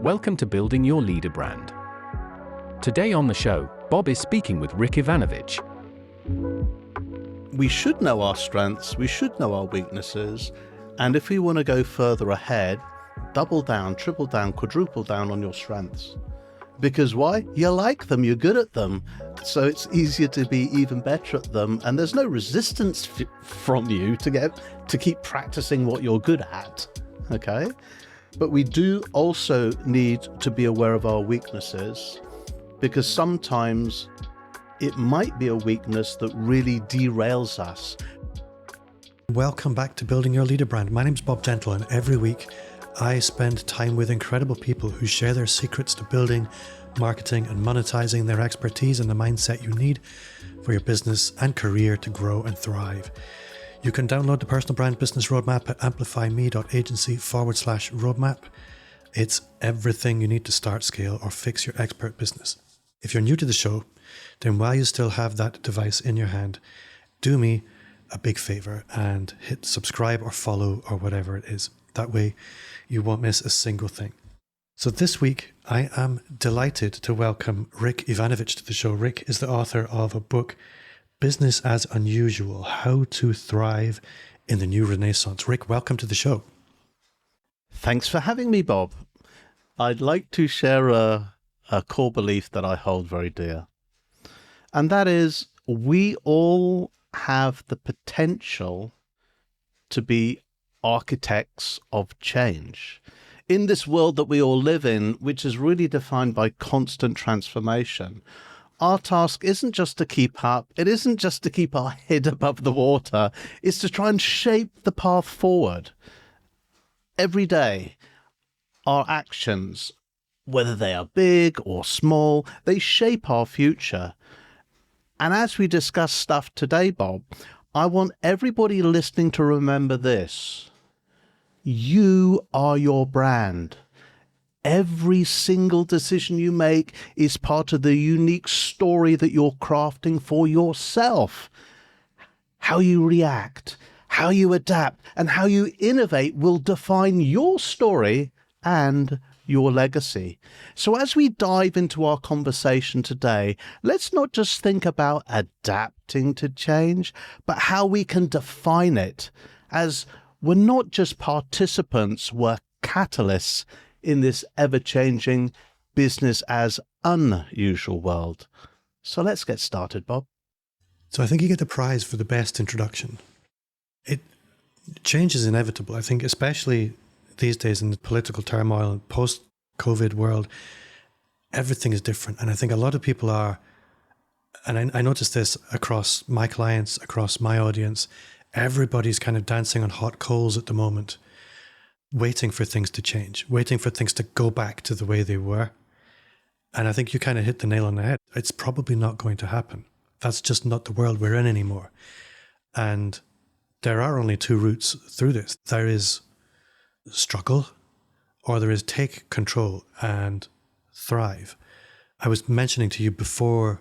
Welcome to Building Your Leader Brand. Today on the show, Bob is speaking with Rick Yvanovitch. We should know our strengths, we should know our weaknesses, and if we want to go further ahead, double down, triple down, quadruple down on your strengths. Because why? You like them, you're good at them, so it's easier to be even better at them, and there's no resistance from you to keep practicing what you're good at, okay? But we do also need to be aware of our weaknesses, because sometimes it might be a weakness that really derails us. Welcome back to Building Your Leader Brand. My name's Bob Gentle, and every week I spend time with incredible people who share their secrets to building, marketing, and monetizing their expertise and the mindset you need for your business and career to grow and thrive. You can download the Personal Brand Business Roadmap at amplifyme.agency/roadmap. It's everything you need to start, scale, or fix your expert business. If you're new to the show, then while you still have that device in your hand, do me a big favor and hit subscribe or follow or whatever it is. That way you won't miss a single thing. So this week, I am delighted to welcome Rick Yvanovitch to the show. Rick is the author of a book, Business as Unusual: How to Thrive in the New Renaissance. Rick, welcome to the show. Thanks for having me, Bob. I'd like to share a core belief that I hold very dear. And that is, we all have the potential to be architects of change in this world that we all live in, which is really defined by constant transformation. Our task isn't just to keep up, it isn't just to keep our head above the water, it's to try and shape the path forward. Every day, our actions, whether they are big or small, they shape our future. And as we discuss stuff today, Bob, I want everybody listening to remember this. You are your brand. Every single decision you make is part of the unique story that you're crafting for yourself. How you react, how you adapt, and how you innovate will define your story and your legacy. So as we dive into our conversation today, let's not just think about adapting to change, but how we can define it, as we're not just participants, we're catalysts in this ever-changing business as unusual world. So let's get started, Bob. So I think you get the prize for the best introduction. Change is inevitable. I think especially these days in the political turmoil and post-COVID world, everything is different. And I think a lot of people are, and I noticed this across my clients, across my audience, everybody's kind of dancing on hot coals at the moment, waiting for things to change, waiting for things to go back to the way they were. And I think you kind of hit the nail on the head. It's probably not going to happen. That's just not the world we're in anymore. And there are only two routes through this. There is struggle, or there is take control and thrive. I was mentioning to you before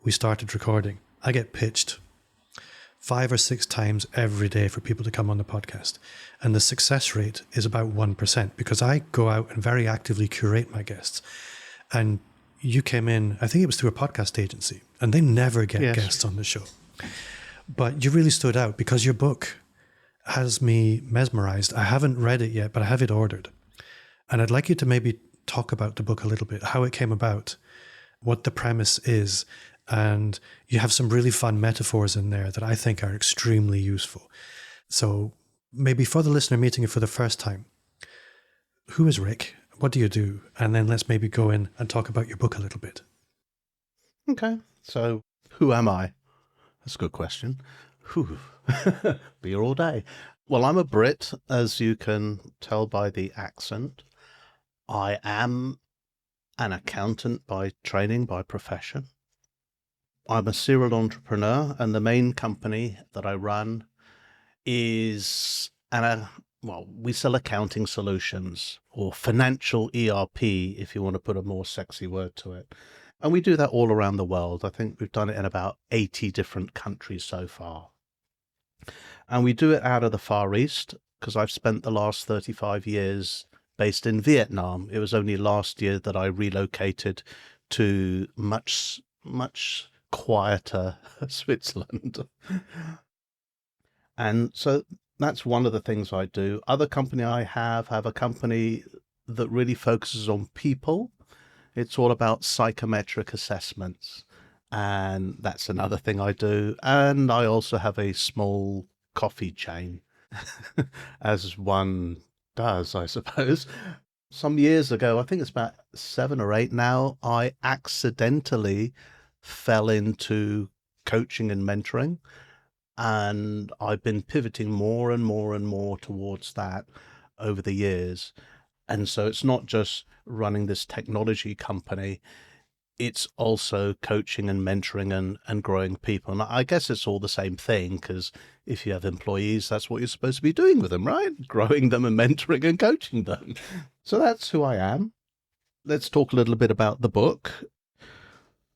we started recording, I get pitched 5 or 6 times every day for people to come on the podcast. And the success rate is about 1%, because I go out and very actively curate my guests. And you came in, I think it was through a podcast agency, and they never get guests on the show. But you really stood out because your book has me mesmerized. I haven't read it yet, but I have it ordered. And I'd like you to maybe talk about the book a little bit, how it came about, what the premise is. And you have some really fun metaphors in there that I think are extremely useful. So maybe for the listener meeting you for the first time, who is Rick? What do you do? And then let's maybe go in and talk about your book a little bit. Okay, so who am I? That's a good question. Whew. Be here all day. Well, I'm a Brit, as you can tell by the accent. I am an accountant by training, by profession. I'm a serial entrepreneur, and the main company that I run is, we sell accounting solutions, or financial ERP, if you want to put a more sexy word to it. And we do that all around the world. I think we've done it in about 80 different countries so far. And we do it out of the Far East, because I've spent the last 35 years based in Vietnam. It was only last year that I relocated to much quieter Switzerland. And so that's one of the things I do. Other company I have a company that really focuses on people. It's all about psychometric assessments. And that's another thing I do. And I also have a small coffee chain, as one does, I suppose. Some years ago, I think it's about 7 or 8 now, I accidentally fell into coaching and mentoring. And I've been pivoting more and more and more towards that over the years. And so it's not just running this technology company, it's also coaching and mentoring and growing people. And I guess it's all the same thing, because if you have employees, that's what you're supposed to be doing with them, right? Growing them and mentoring and coaching them. So that's who I am. Let's talk a little bit about the book.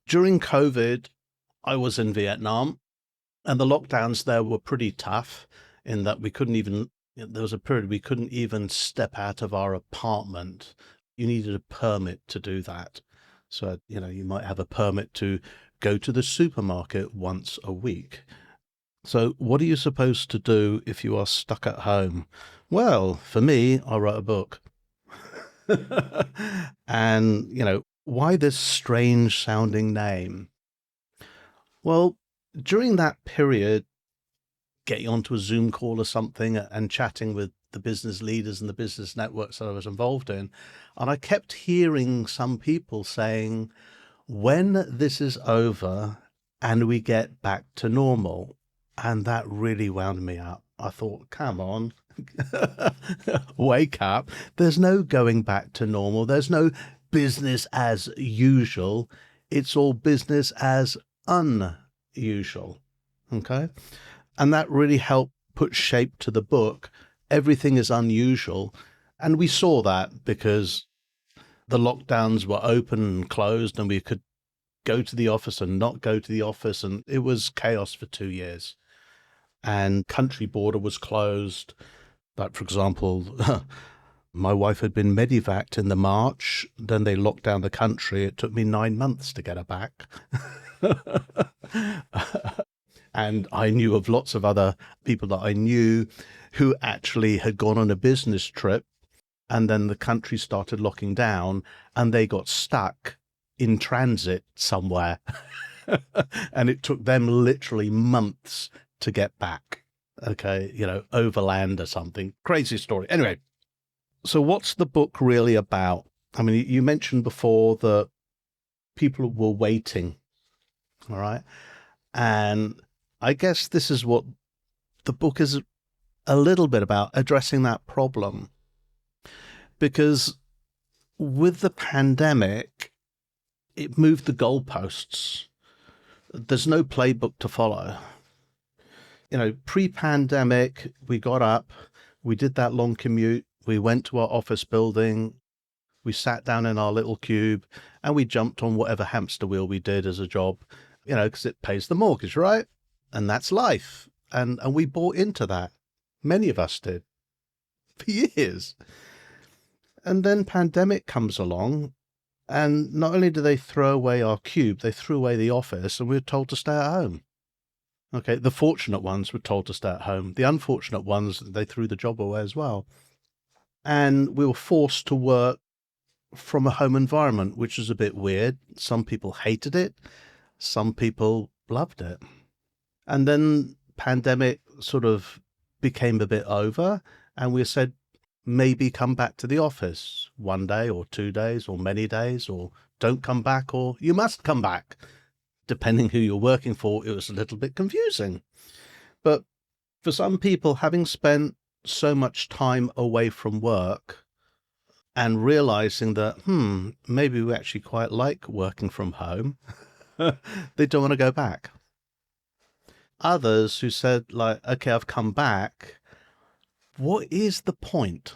During COVID, I was in Vietnam, and the lockdowns there were pretty tough in that there was a period we couldn't even step out of our apartment. You needed a permit to do that. So, you might have a permit to go to the supermarket once a week. So what are you supposed to do if you are stuck at home? Well, for me, I wrote a book. And, why this strange sounding name? Well, during that period, getting onto a Zoom call or something and chatting with the business leaders and the business networks that I was involved in, and I kept hearing some people saying, when this is over and we get back to normal. And that really wound me up. I thought, come on, wake up. There's no going back to normal. There's no business as usual. It's all business as unusual. Okay. And that really helped put shape to the book. Everything is unusual. And we saw that because the lockdowns were open and closed, and we could go to the office and not go to the office. And it was chaos for 2 years. And country border was closed. Like, for example, my wife had been medevaced in the March. Then they locked down the country. It took me 9 months to get her back. And I knew of lots of other people that I knew who actually had gone on a business trip, and then the country started locking down and they got stuck in transit somewhere. And it took them literally months to get back. Okay, overland or something. Crazy story. Anyway, so what's the book really about? I mean, you mentioned before that people were waiting. All right. And I guess this is what the book is a little bit about, addressing that problem. Because with the pandemic, it moved the goalposts. There's no playbook to follow. Pre-pandemic, we got up, we did that long commute, we went to our office building, we sat down in our little cube, and we jumped on whatever hamster wheel we did as a job, because it pays the mortgage, right? And that's life. And we bought into that. Many of us did for years. And then pandemic comes along, and not only do they throw away our cube, they threw away the office, and we were told to stay at home. Okay, the fortunate ones were told to stay at home. The unfortunate ones, they threw the job away as well. And we were forced to work from a home environment, which was a bit weird. Some people hated it. Some people loved it. And then pandemic sort of became a bit over, and we said, maybe come back to the office 1 day or 2 days or many days, or don't come back, or you must come back. Depending who you're working for, it was a little bit confusing. But for some people, having spent so much time away from work and realizing that, maybe we actually quite like working from home, they don't want to go back. Others who said, okay, I've come back. What is the point?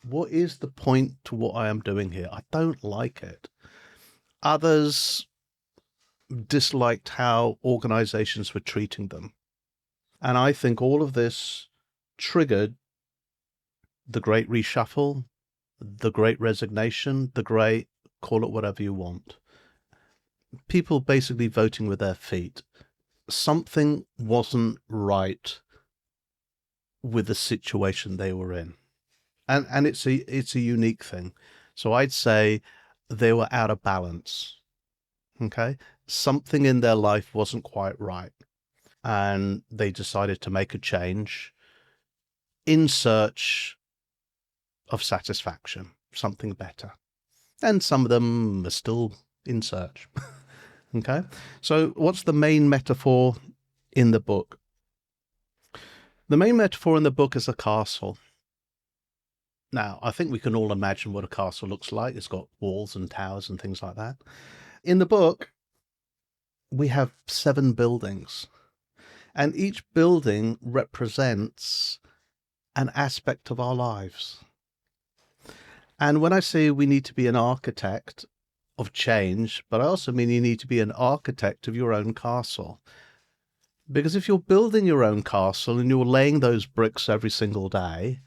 What is the point to what I am doing here? I don't like it. Others disliked how organizations were treating them. And I think all of this triggered the Great Reshuffle, the Great Resignation, the Great, call it whatever you want. People basically voting with their feet. Something wasn't right with the situation they were in. And it's a unique thing. So I'd say they were out of balance. Okay? Something in their life wasn't quite right. And they decided to make a change in search of satisfaction, something better. And some of them are still in search. Okay? So what's the main metaphor in the book? The main metaphor in the book is a castle. Now, I think we can all imagine what a castle looks like. It's got walls and towers and things like that. In the book, we have 7 buildings, and each building represents an aspect of our lives. And when I say we need to be an architect of change, but I also mean you need to be an architect of your own castle. Because if you're building your own castle and you're laying those bricks every single day,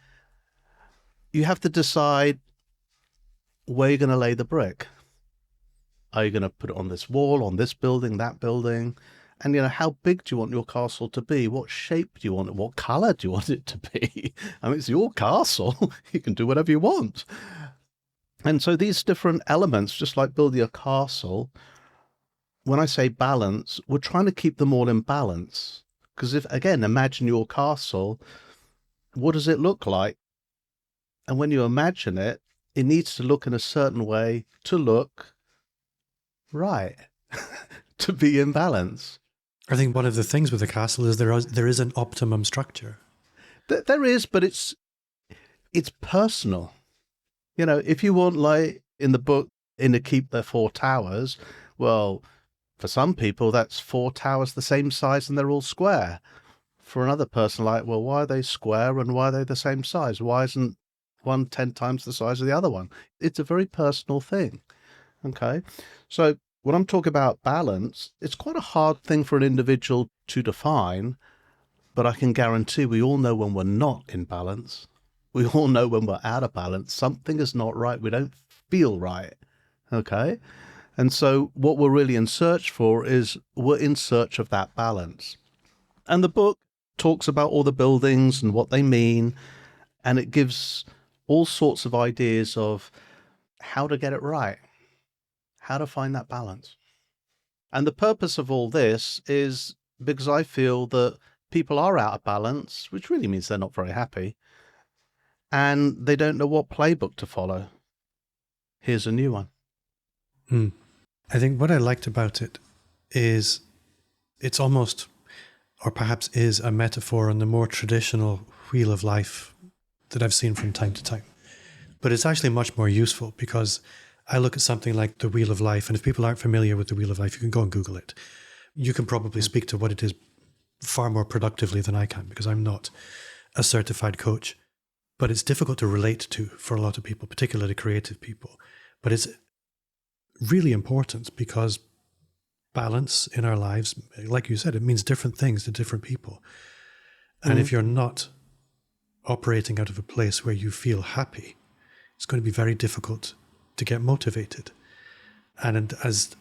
you have to decide where you're going to lay the brick. Are you going to put it on this wall, on this building, that building? And, how big do you want your castle to be? What shape do you want it? What color do you want it to be? I mean, it's your castle. You can do whatever you want. And so these different elements, just like building a castle, when I say balance, we're trying to keep them all in balance. Because imagine your castle, what does it look like? And when you imagine it, it needs to look in a certain way to look right, to be in balance. I think one of the things with a castle is there is an optimum structure. There is, but it's personal. If you want, like in the book, in the Keep Their 4 Towers, well, for some people, that's 4 towers the same size and they're all square. For another person, like, well, why are they square and why are they the same size? Why isn't one 10 times the size of the other one? It's a very personal thing. Okay. So when I'm talking about balance, it's quite a hard thing for an individual to define, but I can guarantee we all know when we're not in balance. We all know when we're out of balance. Something is not right. We don't feel right. Okay. And so what we're really in search for is we're in search of that balance. And the book talks about all the buildings and what they mean, and it gives all sorts of ideas of how to get it right, how to find that balance. And the purpose of all this is because I feel that people are out of balance, which really means they're not very happy, and they don't know what playbook to follow. Here's a new one. I think what I liked about it is it's almost, or perhaps is, a metaphor on the more traditional wheel of life that I've seen from time to time. But it's actually much more useful because I look at something like the Wheel of Life, and if people aren't familiar with the Wheel of Life, you can go and Google it. You can probably speak to what it is far more productively than I can because I'm not a certified coach. But it's difficult to relate to for a lot of people, particularly creative people. But it's really important because balance in our lives, like you said, it means different things to different people. And if you're not operating out of a place where you feel happy, it's going to be very difficult to get motivated. And as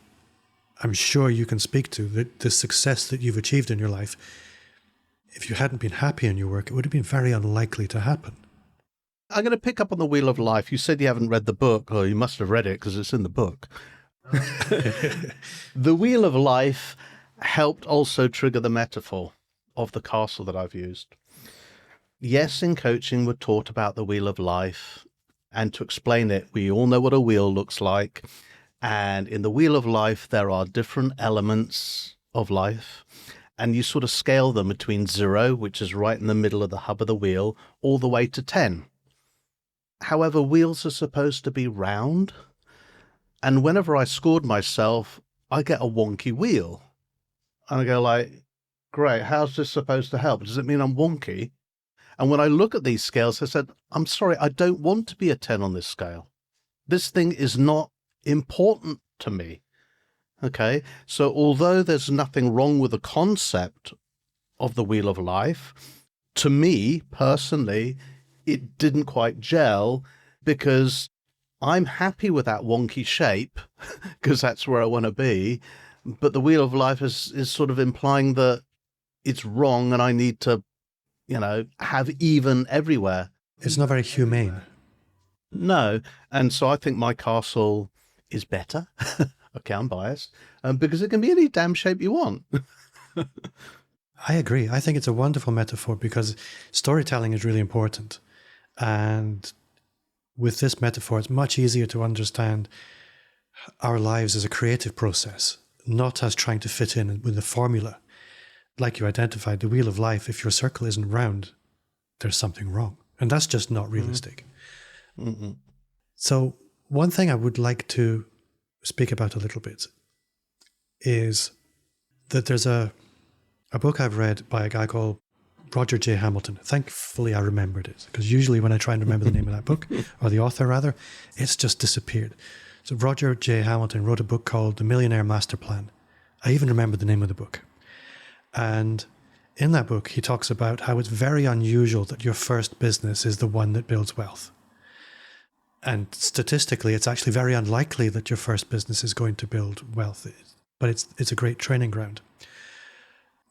I'm sure you can speak to, the success that you've achieved in your life, if you hadn't been happy in your work, it would have been very unlikely to happen. I'm going to pick up on the Wheel of Life. You said you haven't read the book, or you must have read it because it's in the book. The Wheel of Life helped also trigger the metaphor of the castle that I've used. Yes, in coaching, we're taught about the Wheel of Life. And to explain it, we all know what a wheel looks like. And in the Wheel of Life, there are different elements of life. And you sort of scale them between 0, which is right in the middle of the hub of the wheel, all the way to 10. However, wheels are supposed to be round. And whenever I scored myself, I get a wonky wheel. And I go like, great, how's this supposed to help? Does it mean I'm wonky? And when I look at these scales, I said, I'm sorry, I don't want to be a 10 on this scale. This thing is not important to me. Okay, so although there's nothing wrong with the concept of the Wheel of Life, to me personally, it didn't quite gel because I'm happy with that wonky shape because that's where I want to be. But the wheel of life is sort of implying that it's wrong and I need to, have even everywhere. It's not very humane. No. And so I think my castle is better. Okay, I'm biased. Because it can be any damn shape you want. I agree. I think it's a wonderful metaphor because storytelling is really important. And with this metaphor, it's much easier to understand our lives as a creative process, not as trying to fit in with a formula. Like you identified, the wheel of life, if your circle isn't round, there's something wrong. And that's just not realistic. Mm-hmm. So one thing I would like to speak about a little bit is that there's a book I've read by a guy called Roger J. Hamilton. Thankfully, I remembered it, because usually when I try and remember the name of that book, or the author rather, it's just disappeared. So Roger J. Hamilton wrote a book called The Millionaire Master Plan. I even remember the name of the book. And in that book, he talks about how it's very unusual that your first business is the one that builds wealth. And statistically, it's actually very unlikely that your first business is going to build wealth, but it's a great training ground.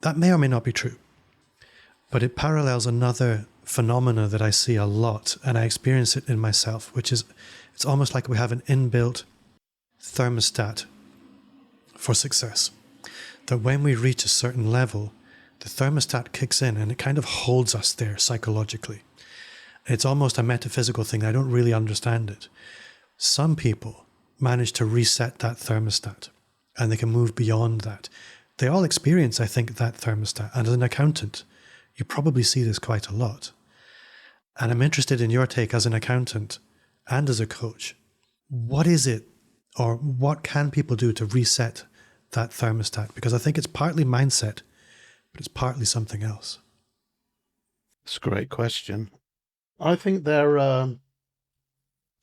That may or may not be true, but it parallels another phenomena that I see a lot, and I experience it in myself, which is it's almost like we have an inbuilt thermostat for success. That when we reach a certain level, the thermostat kicks in and it kind of holds us there psychologically. It's almost a metaphysical thing. I don't really understand it. Some people manage to reset that thermostat and they can move beyond that. They all experience, I think, that thermostat. And as an accountant, you probably see this quite a lot. And I'm interested in your take as an accountant and as a coach. What is it, or what can people do to reset that thermostat? Because I think it's partly mindset, but it's partly something else. It's a great question. I think there are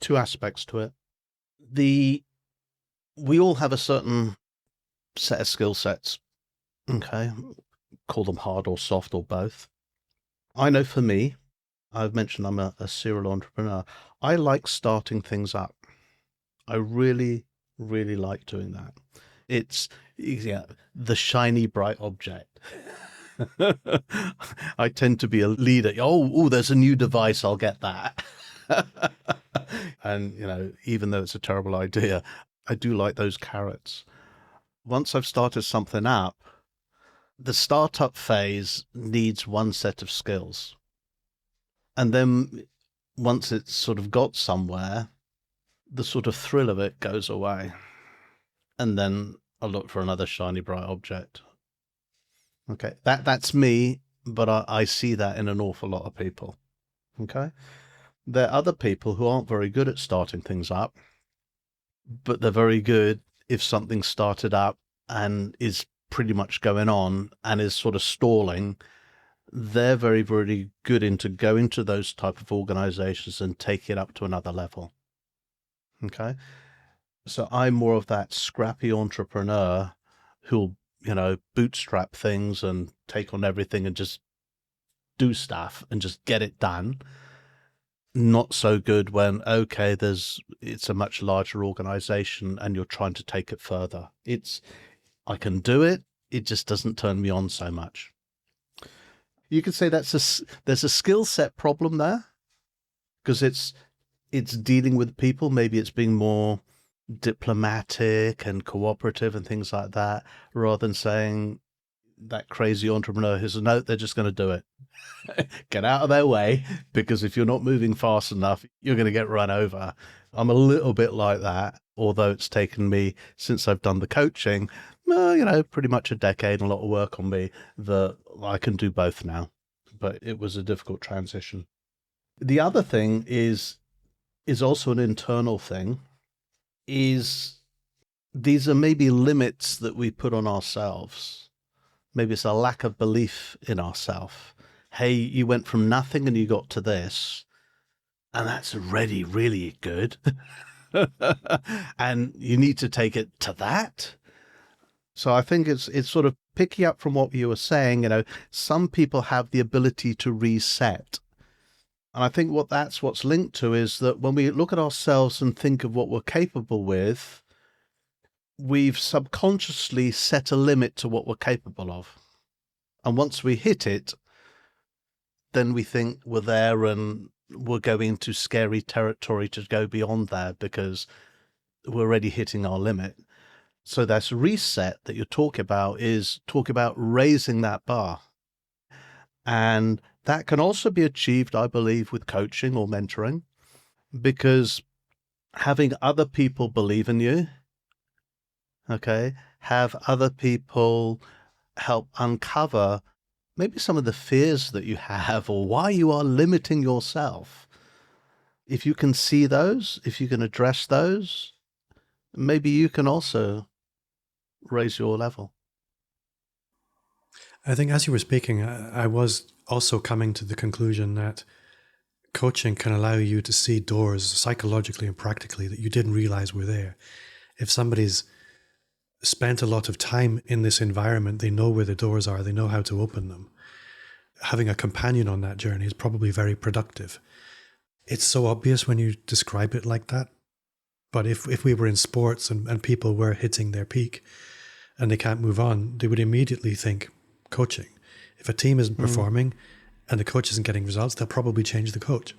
two aspects to it. We all have a certain set of skill sets, okay? Call them hard or soft or both. I know for me, I've mentioned I'm a serial entrepreneur. I like starting things up. I really, really like doing that. It's the shiny, bright object. I tend to be a leader. Oh, there's a new device. I'll get that. And, even though it's a terrible idea, I do like those carrots. Once I've started something up, the startup phase needs one set of skills. And then once it's sort of got somewhere, the sort of thrill of it goes away. And then I look for another shiny, bright object. Okay, that's me, but I see that in an awful lot of people. Okay, there are other people who aren't very good at starting things up, but they're very good if something's started up and is pretty much going on and is sort of stalling. They're very, very good into going to those type of organizations and take it up to another level. Okay, so I'm more of that scrappy entrepreneur who'll bootstrap things and take on everything and just do stuff and just get it done. Not so good when, okay, it's a much larger organization and you're trying to take it further. I can do it. It just doesn't turn me on so much. You could say there's a skill set problem there because it's dealing with people. Maybe it's being more diplomatic and cooperative and things like that, rather than saying that crazy entrepreneur who's they're just going to do it. Get out of their way, because if you're not moving fast enough, you're going to get run over. I'm a little bit like that, although it's taken me, since I've done the coaching, pretty much a decade and a lot of work on me, that I can do both now. But it was a difficult transition. The other thing is also an internal thing. These are maybe limits that we put on ourselves. Maybe it's a lack of belief in ourselves. Hey, you went from nothing and you got to this, and that's already really good. And you need to take it to that. So I think it's sort of picking up from what you were saying. Some people have the ability to reset. And I think what's linked to is that when we look at ourselves and think of what we're capable with, we've subconsciously set a limit to what we're capable of. And once we hit it, then we think we're there and we're going into scary territory to go beyond that because we're already hitting our limit. So this reset that you're talking about is talk about raising that bar. And that can also be achieved, I believe, with coaching or mentoring, because having other people believe in you, okay, have other people help uncover maybe some of the fears that you have or why you are limiting yourself. If you can see those, if you can address those, maybe you can also raise your level. I think as you were speaking, I was also coming to the conclusion that coaching can allow you to see doors psychologically and practically that you didn't realize were there. If somebody's spent a lot of time in this environment, they know where the doors are, they know how to open them. Having a companion on that journey is probably very productive. It's so obvious when you describe it like that. But if we were in sports and people were hitting their peak and they can't move on, they would immediately think coaching. If a team isn't performing and the coach isn't getting results, they'll probably change the coach.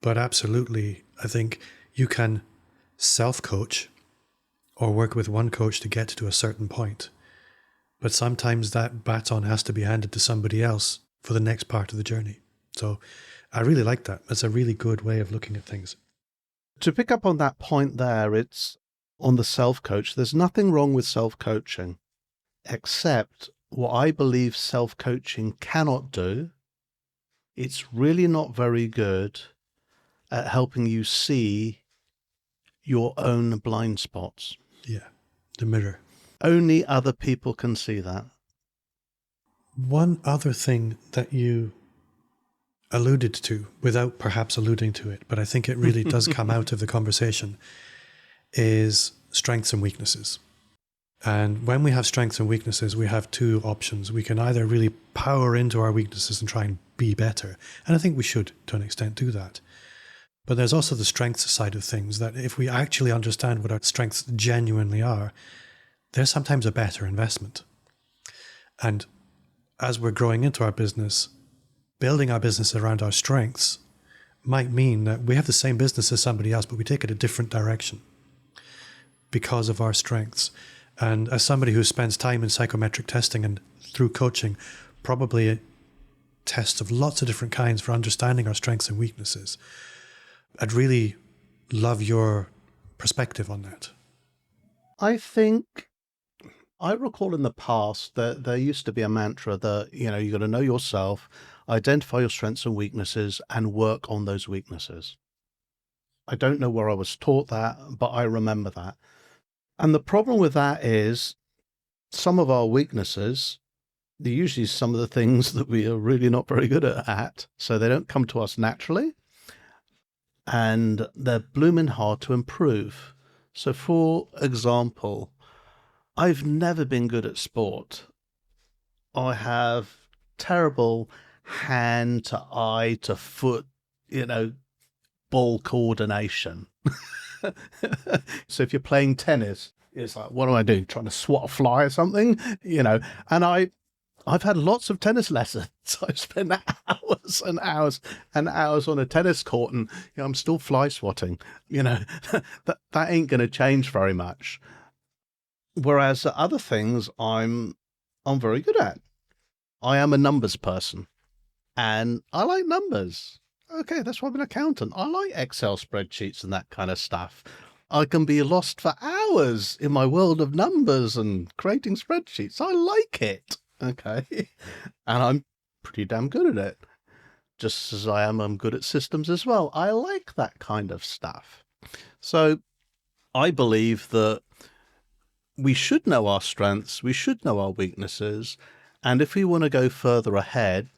But absolutely, I think you can self-coach or work with one coach to get to a certain point. But sometimes that baton has to be handed to somebody else for the next part of the journey. So I really like that. That's a really good way of looking at things. To pick up on that point there, it's on the self-coach. There's nothing wrong with self-coaching, except what I believe self-coaching cannot do. It's really not very good at helping you see your own blind spots. Yeah, the mirror. Only other people can see that. One other thing that you alluded to, without perhaps alluding to it, but I think it really does come out of the conversation, is strengths and weaknesses. And when we have strengths and weaknesses, we have two options. We can either really power into our weaknesses and try and be better. And I think we should, to an extent, do that. But there's also the strengths side of things, that if we actually understand what our strengths genuinely are, they're sometimes a better investment. And as we're growing into our business, building our business around our strengths might mean that we have the same business as somebody else, but we take it a different direction because of our strengths. And as somebody who spends time in psychometric testing and through coaching, probably tests of lots of different kinds for understanding our strengths and weaknesses, I'd really love your perspective on that. I think I recall in the past that there used to be a mantra that, you got to know yourself, identify your strengths and weaknesses, and work on those weaknesses. I don't know where I was taught that, but I remember that. And the problem with that is some of our weaknesses, they're usually some of the things that we are really not very good at, so they don't come to us naturally. And they're blooming hard to improve. So for example, I've never been good at sport. I have terrible hand to eye to foot, ball coordination. So if you're playing tennis, it's like, what am I doing? Trying to swat a fly or something, and I've had lots of tennis lessons. I've spent hours and hours and hours on a tennis court, and I'm still fly swatting. That ain't going to change very much. Whereas other things I'm very good at. I am a numbers person, and I like numbers. Okay, that's why I'm an accountant. I like Excel spreadsheets and that kind of stuff. I can be lost for hours in my world of numbers and creating spreadsheets. I like it. Okay. And I'm pretty damn good at it. Just as I'm good at systems as well. I like that kind of stuff. So I believe that we should know our strengths, we should know our weaknesses, and if we want to go further ahead,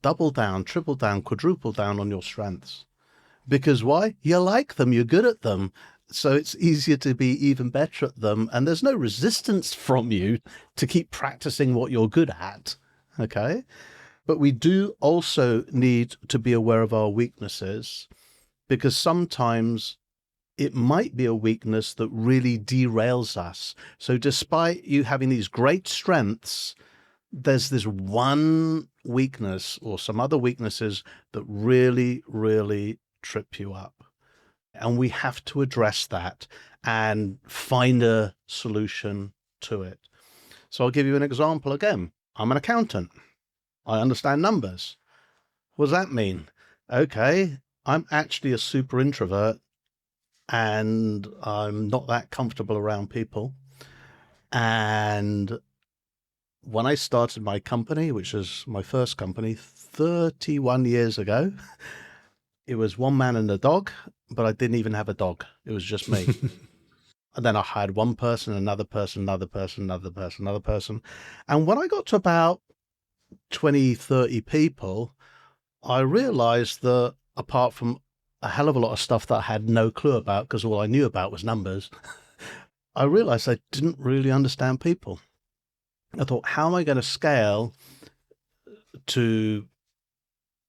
double down, triple down, quadruple down on your strengths. Because why? You like them, you're good at them, so it's easier to be even better at them, and there's no resistance from you to keep practicing what you're good at, okay? But we do also need to be aware of our weaknesses, because sometimes it might be a weakness that really derails us. So despite you having these great strengths, there's this one weakness or some other weaknesses that really, really trip you up. And we have to address that and find a solution to it. So I'll give you an example again. I'm an accountant. I understand numbers. What does that mean? Okay, I'm actually a super introvert and I'm not that comfortable around people. And when I started my company, which was my first company 31 years ago, it was one man and a dog, but I didn't even have a dog. It was just me. And then I hired one person, another person, another person, another person, another person. And when I got to about 20, 30 people, I realized that apart from a hell of a lot of stuff that I had no clue about, because all I knew about was numbers, I realized I didn't really understand people. I thought, how am I going to scale to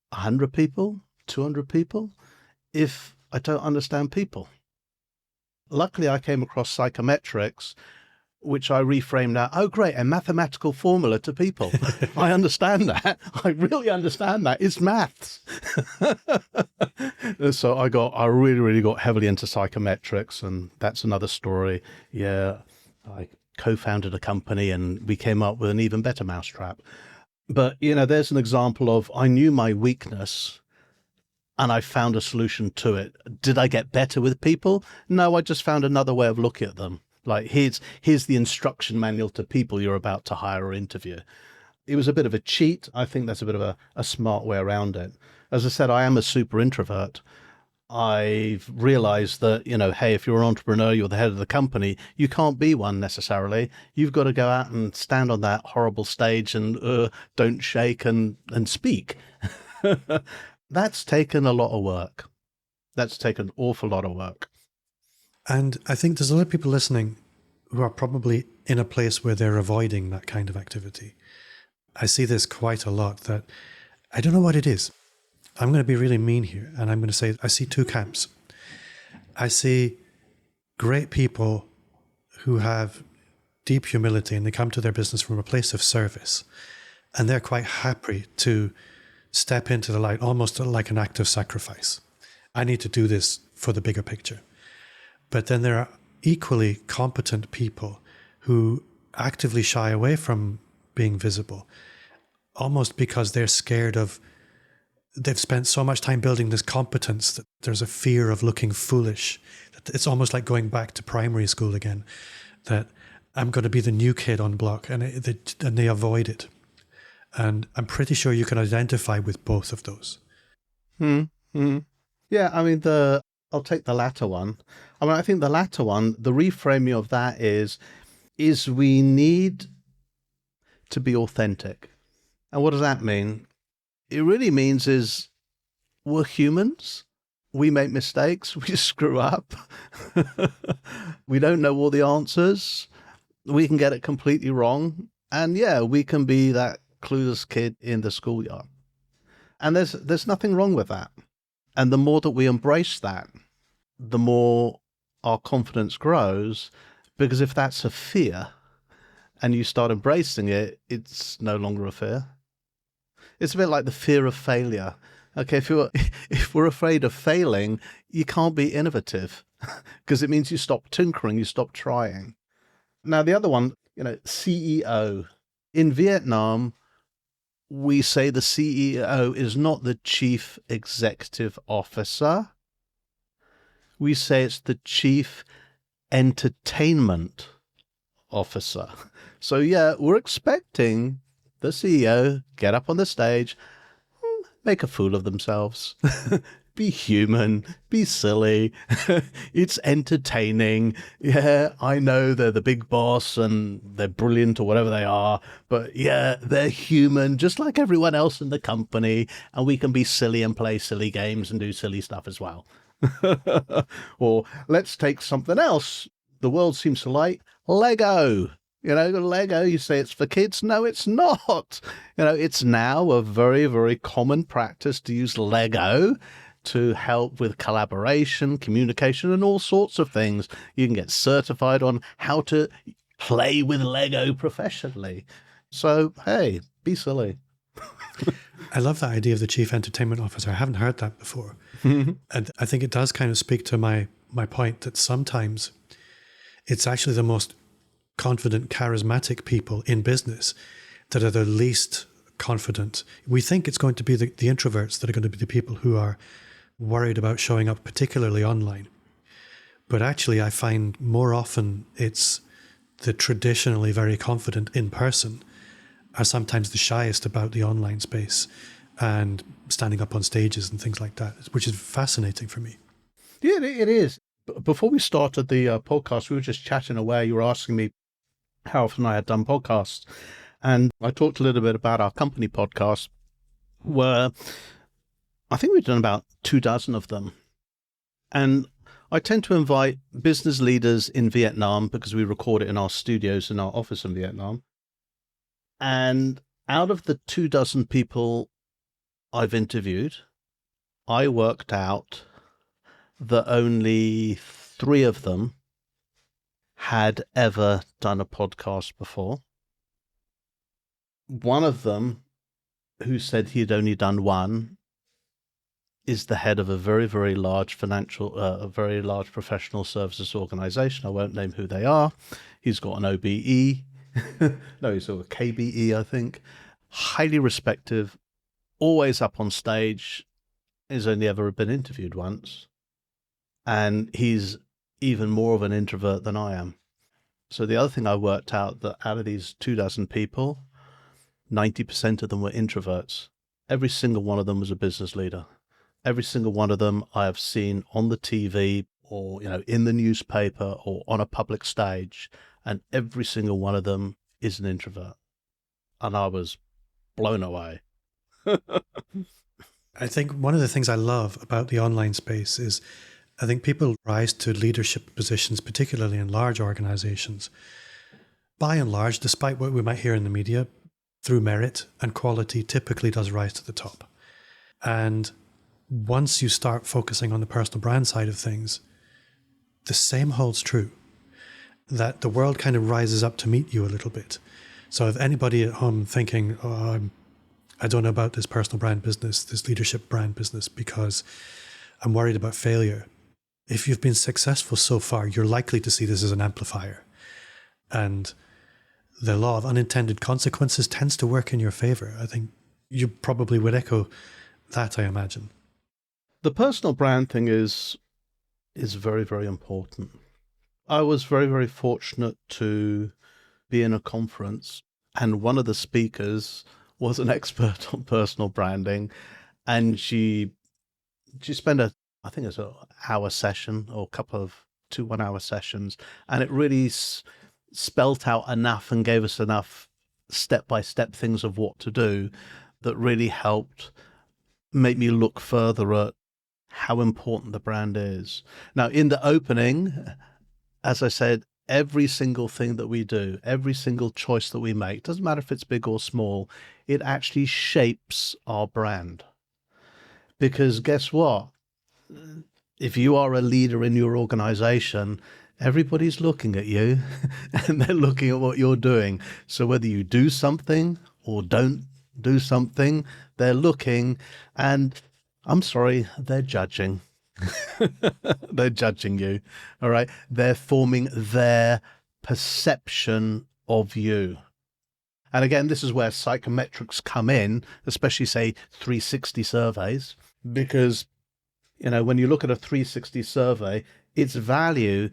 100 people, 200 people, if I don't understand people? Luckily, I came across psychometrics, which I reframed now. Oh, great, a mathematical formula to people. I understand that. I really understand that. It's maths. So I really, really got heavily into psychometrics, and that's another story. Yeah, I co-founded a company and we came up with an even better mousetrap. But, there's an example of I knew my weakness and I found a solution to it. Did I get better with people? No, I just found another way of looking at them. Like, here's the instruction manual to people you're about to hire or interview. It was a bit of a cheat. I think that's a bit of a smart way around it. As I said, I am a super introvert. I've realized that, hey, if you're an entrepreneur, you're the head of the company, you can't be one necessarily. You've got to go out and stand on that horrible stage and don't shake and speak. That's taken a lot of work. That's taken an awful lot of work. And I think there's a lot of people listening who are probably in a place where they're avoiding that kind of activity. I see this quite a lot, that I don't know what it is. I'm going to be really mean here, and I'm going to say I see two camps. I see great people who have deep humility and they come to their business from a place of service, and they're quite happy to step into the light, almost like an act of sacrifice. I need to do this for the bigger picture. But then there are equally competent people who actively shy away from being visible, almost because they're scared of, they've spent so much time building this competence that there's a fear of looking foolish. It's almost like going back to primary school again, that I'm going to be the new kid on block, and they avoid it. And I'm pretty sure you can identify with both of those. Yeah, I mean, I'll take the latter one. I think the latter one, the reframing of that is we need to be authentic. And what does that mean? It really means is we're humans. We make mistakes. We screw up. We don't know all the answers. We can get it completely wrong. And yeah, we can be that clueless kid in the schoolyard. And there's nothing wrong with that. And the more that we embrace that, the more our confidence grows, because if that's a fear and you start embracing it, it's no longer a fear. It's a bit like the fear of failure. Okay, if we're afraid of failing, you can't be innovative because it means you stop tinkering, you stop trying. Now, the other one, CEO. In Vietnam, we say the CEO is not the chief executive officer. We say it's the chief entertainment officer. So yeah, we're expecting the CEO get up on the stage, make a fool of themselves, be human, be silly. It's entertaining. Yeah, I know they're the big boss and they're brilliant or whatever they are, but yeah, they're human just like everyone else in the company, and we can be silly and play silly games and do silly stuff as well. Or let's take something else the world seems to like, Lego. Lego, you say it's for kids. No, it's not. It's now a very, very common practice to use Lego to help with collaboration, communication, and all sorts of things. You can get certified on how to play with Lego professionally. So, hey, be silly. I love that idea of the chief entertainment officer. I haven't heard that before. And I think it does kind of speak to my point that sometimes it's actually the most confident, charismatic people in business that are the least confident. We think it's going to be the introverts that are going to be the people who are worried about showing up, particularly online. But actually, I find more often it's the traditionally very confident in person are sometimes the shyest about the online space and standing up on stages and things like that, which is fascinating for me. Yeah, it is. Before we started the podcast, we were just chatting away. You were asking me how often I had done podcasts. And I talked a little bit about our company podcast, where I think we've done about 24 of them. And I tend to invite business leaders in Vietnam because we record it in our studios in our office in Vietnam. And out of the 24 people I've interviewed, I worked out that only 3 of them had ever done a podcast before. One of them, who said he'd only done one, is the head of a very, very large a very large professional services organization. I won't name who they are. He's got an OBE. No, he's got a KBE, I think. Highly respected, always up on stage. He's only ever been interviewed once. And he's even more of an introvert than I am. So the other thing I worked out, that out of these 24 people, 90% of them were introverts. Every single one of them was a business leader. Every single one of them I have seen on the TV or, in the newspaper or on a public stage. And every single one of them is an introvert. And I was blown away. I think one of the things I love about the online space is I think people rise to leadership positions, particularly in large organizations, by and large, despite what we might hear in the media, through merit, and quality typically does rise to the top. And once you start focusing on the personal brand side of things, the same holds true, that the world kind of rises up to meet you a little bit. So if anybody at home thinking, I don't know about this personal brand business, this leadership brand business, because I'm worried about failure. If you've been successful so far, you're likely to see this as an amplifier. And the law of unintended consequences tends to work in your favor. I think you probably would echo that, I imagine. The personal brand thing is very, very important. I was very, very fortunate to be in a conference, and one of the speakers was an expert on personal branding, and she spent I think it was an hour session or a couple of 2 1-hour sessions, and it really spelt out enough and gave us enough step-by-step things of what to do that really helped make me look further at how important the brand is. Now, in the opening, as I said, every single thing that we do, every single choice that we make, doesn't matter if it's big or small, it actually shapes our brand. Because guess what? If you are a leader in your organization, everybody's looking at you and they're looking at what you're doing. So whether you do something or don't do something, they're looking, and I'm sorry, they're judging. They're judging you. All right. They're forming their perception of you. And again, this is where psychometrics come in, especially say 360 surveys, because when you look at a 360 survey, its value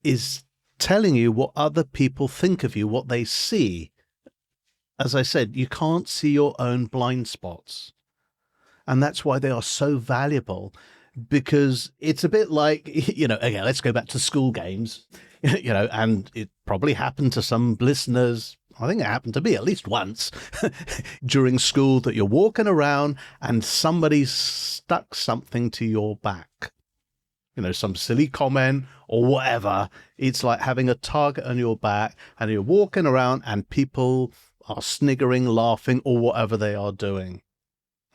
is telling you what other people think of you, what they see. As I said, you can't see your own blind spots. And that's why they are so valuable, because it's a bit like, again, let's go back to school games, and it probably happened to some listeners. I think it happened to me at least once during school, that you're walking around and somebody stuck something to your back. some silly comment or whatever. It's like having a target on your back and you're walking around and people are sniggering, laughing, or whatever they are doing.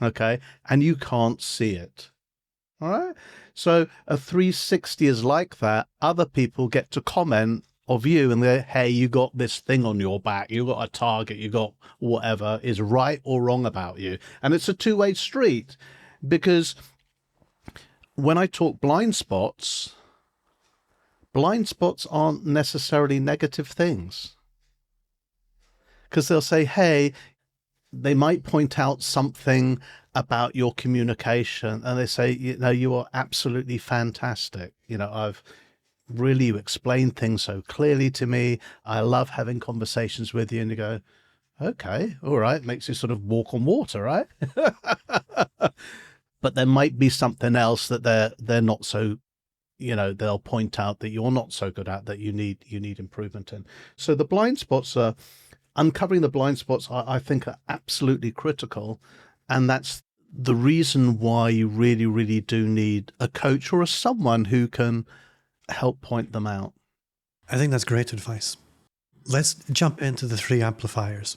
Okay? And you can't see it. All right? So a 360 is like that. Other people get to comment of you and they, hey, you got this thing on your back, you got a target, you got whatever is right or wrong about you. And it's a two-way street, because when I talk blind spots aren't necessarily negative things, because they'll say, hey, they might point out something about your communication and they say, you are absolutely fantastic. I've really, you explain things so clearly to me. I love having conversations with you. And you go, okay, all right. Makes you sort of walk on water, right? But there might be something else that they're not so, they'll point out that you're not so good at, that you need improvement in. So the blind spots are, uncovering the blind spots, I think, are absolutely critical. And that's the reason why you really, really do need a coach or someone who can help point them out. I think that's great advice. Let's jump into the 3 amplifiers.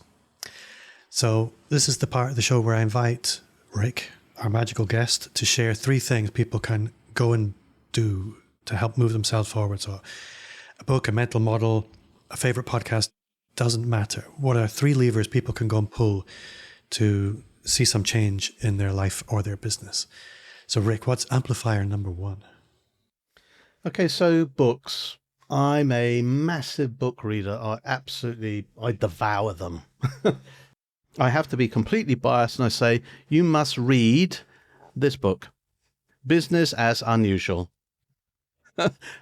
So this is the part of the show where I invite Rick, our magical guest, to share 3 things people can go and do to help move themselves forward. So a book, a mental model, a favorite podcast, doesn't matter. What are 3 levers people can go and pull to see some change in their life or their business? So Rick, what's amplifier number 1? Okay, so books. I'm a massive book reader. I devour them. I have to be completely biased and I say, you must read this book, Business as Unusual.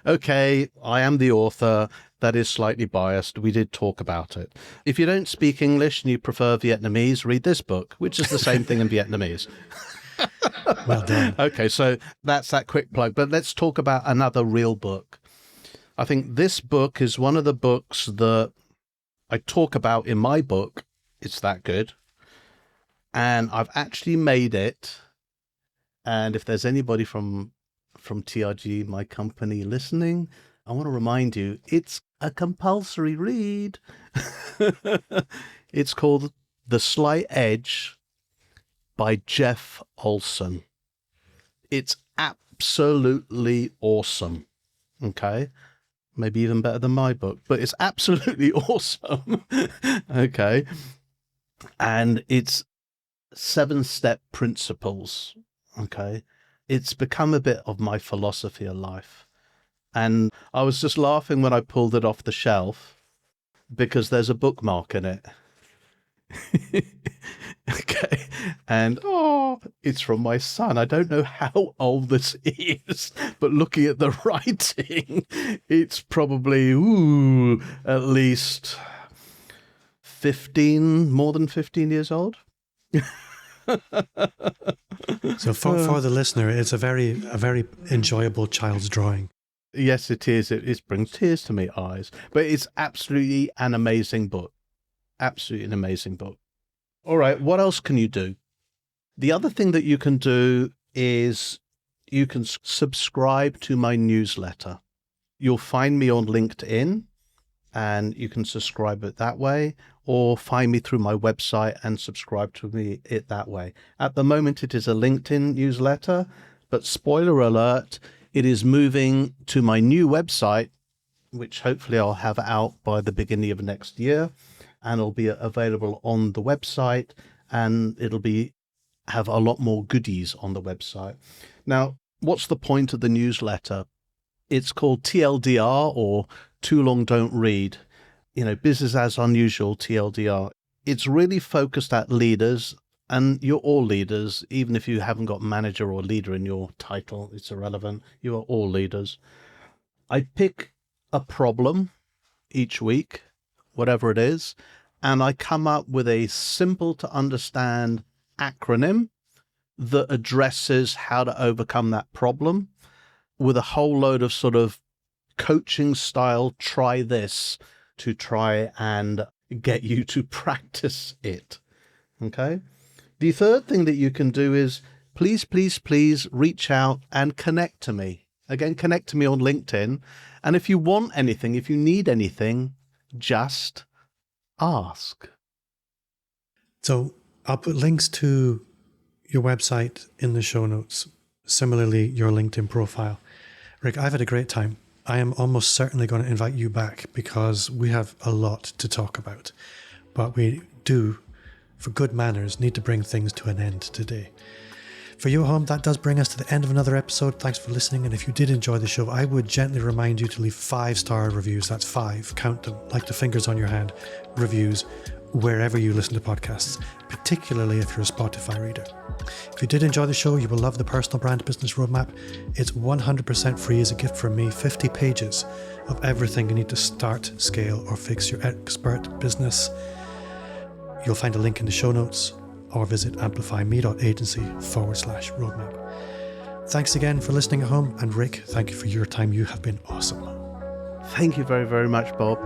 Okay, I am the author. That is slightly biased. We did talk about it. If you don't speak English and you prefer Vietnamese, read this book, which is the same thing in Vietnamese. Well done. Okay, so that's that quick plug. But let's talk about another real book. I think this book is one of the books that I talk about in my book. It's that good. And I've actually made it. And if there's anybody from TRG, my company, listening, I want to remind you, it's a compulsory read. It's called The Slight Edge by Jeff Olson. It's absolutely awesome. Okay. Maybe even better than my book, but it's absolutely awesome. Okay. And it's 7-step principles. Okay. It's become a bit of my philosophy of life. And I was just laughing when I pulled it off the shelf because there's a bookmark in it. Okay. And it's from my son. I don't know how old this is, but looking at the writing, it's probably at least 15, more than 15 years old. So for the listener, it's a very enjoyable child's drawing. Yes, it is. It brings tears to my eyes. But it's absolutely an amazing book. Absolutely an amazing book. All right, what else can you do? The other thing that you can do is you can subscribe to my newsletter. You'll find me on LinkedIn, and you can subscribe it that way, or find me through my website and subscribe to me it that way. At the moment, it is a LinkedIn newsletter, but spoiler alert, it is moving to my new website, which hopefully I'll have out by the beginning of next year, and it'll be available on the website, and it'll have a lot more goodies on the website. Now, what's the point of the newsletter? It's called TLDR, or Too Long Don't Read. Business as Unusual, TLDR. It's really focused at leaders, and you're all leaders. Even if you haven't got manager or leader in your title, it's irrelevant. You are all leaders. I pick a problem each week, whatever it is, and I come up with a simple to understand acronym that addresses how to overcome that problem with a whole load of sort of coaching style, try this, to try and get you to practice it. Okay. The third thing that you can do is please reach out and connect to me. Again, connect to me on LinkedIn. And if you want anything, if you need anything, just ask. So I'll put links to your website in the show notes. Similarly, your LinkedIn profile. Rick, I've had a great time. I am almost certainly going to invite you back because we have a lot to talk about. But we do, for good manners, need to bring things to an end today. For you at home, that does bring us to the end of another episode. Thanks for listening. And if you did enjoy the show, I would gently remind you to leave 5-star reviews. That's 5. Count them like the fingers on your hand. Reviews wherever you listen to podcasts, particularly if you're a Spotify reader. If you did enjoy the show, you will love the Personal Brand Business Roadmap. It's 100% free as a gift from me. 50 pages of everything you need to start, scale, or fix your expert business. You'll find a link in the show notes, or visit amplifyme.agency/roadmap. Thanks again for listening at home, and Rick, thank you for your time. You have been awesome. Thank you very, very much, Bob.